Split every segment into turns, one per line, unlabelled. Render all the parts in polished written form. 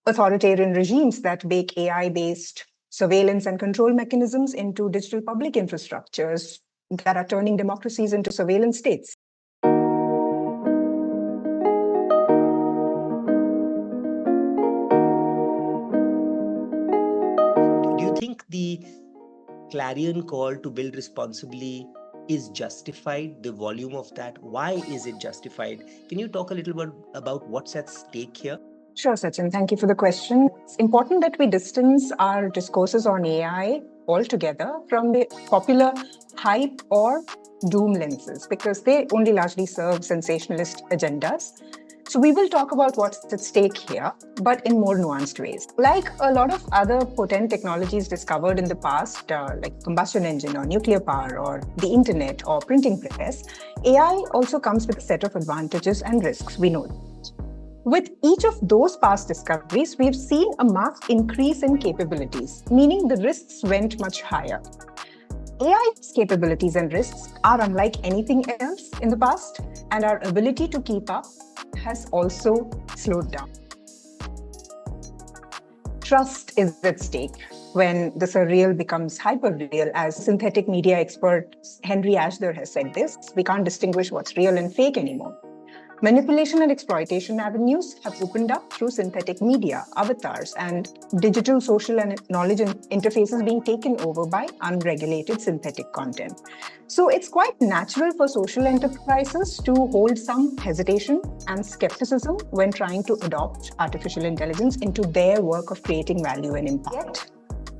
authoritarian regimes that bake AI-based surveillance and control mechanisms into digital public infrastructures that are turning democracies into surveillance states.
Do you think the clarion call to build responsibly is justified? The volume of that, why is it justified? Can you talk a little bit about what's at stake here?
Sure, Sachin. Thank you for the question. It's important that we distance our discourses on AI altogether from the popular hype or doom lenses because they only largely serve sensationalist agendas. So we will talk about what's at stake here, but in more nuanced ways. Like a lot of other potent technologies discovered in the past, like combustion engine or nuclear power or the internet or printing press, AI also comes with a set of advantages and risks, we know. With each of those past discoveries, we've seen a marked increase in capabilities, meaning the risks went much higher. AI's capabilities and risks are unlike anything else in the past, and our ability to keep up has also slowed down. Trust is at stake when the surreal becomes hyper-real, as synthetic media expert Henry Ashder has said this. We can't distinguish what's real and fake anymore. Manipulation and exploitation avenues have opened up through synthetic media, avatars, and digital social and knowledge interfaces being taken over by unregulated synthetic content. So it's quite natural for social enterprises to hold some hesitation and skepticism when trying to adopt artificial intelligence into their work of creating value and impact.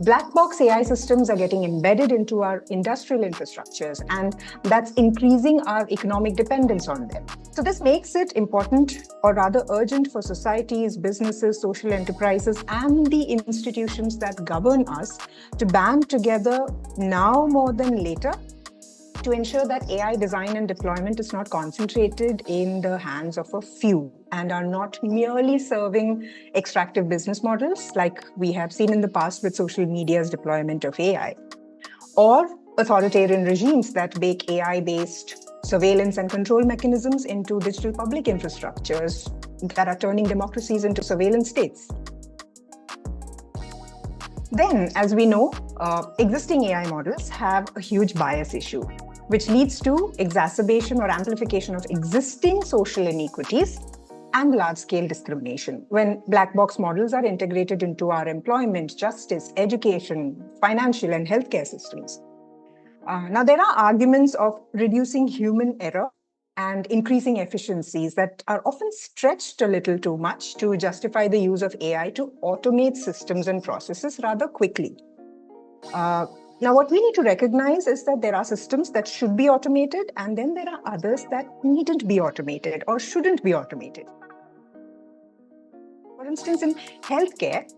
Black box AI systems are getting embedded into our industrial infrastructures, and that's increasing our economic dependence on them. So this makes it important, or rather urgent, for societies, businesses, social enterprises, and the institutions that govern us to band together now more than later to ensure that AI design and deployment is not concentrated in the hands of a few and are not merely serving extractive business models like we have seen in the past with social media's deployment of AI, or authoritarian regimes that bake AI-based surveillance and control mechanisms into digital public infrastructures that are turning democracies into surveillance states. Then, as we know, existing AI models have a huge bias issue, which leads to exacerbation or amplification of existing social inequities and large-scale discrimination when black box models are integrated into our employment, justice, education, financial, and healthcare systems. Now, there are arguments of reducing human error and increasing efficiencies that are often stretched a little too much to justify the use of AI to automate systems and processes rather quickly. Now, what we need to recognize is that there are systems that should be automated, and then there are others that needn't be automated or shouldn't be automated. For instance, in healthcare,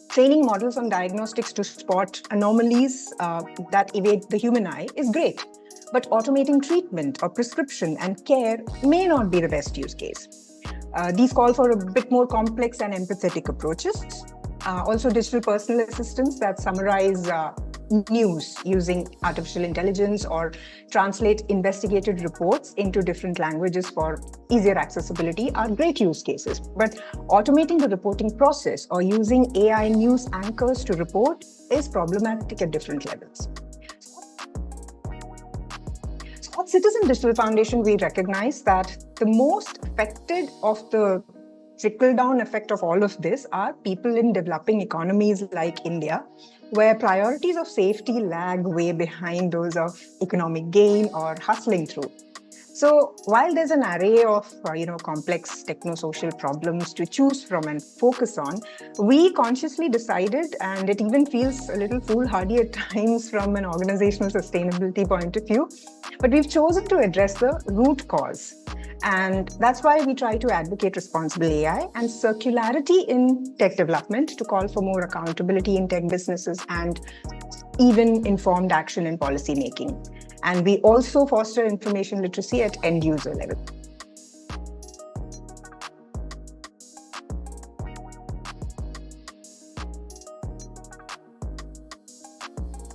training models on diagnostics to spot anomalies that evade the human eye is great, but automating treatment or prescription and care may not be the best use case. These call for a bit more complex and empathetic approaches. Also, digital personal assistants that summarize news using artificial intelligence or translate investigated reports into different languages for easier accessibility are great use cases. But automating the reporting process or using AI news anchors to report is problematic at different levels. So at Citizen Digital Foundation, we recognize that the most affected of the trickle-down effect of all of this are people in developing economies like India, where priorities of safety lag way behind those of economic gain or hustling through. So while there's an array of complex techno-social problems to choose from and focus on, we consciously decided, and it even feels a little foolhardy at times from an organizational sustainability point of view, but we've chosen to address the root cause. And that's why we try to advocate responsible AI and circularity in tech development to call for more accountability in tech businesses and even informed action in policy making. And we also foster information literacy at end user level.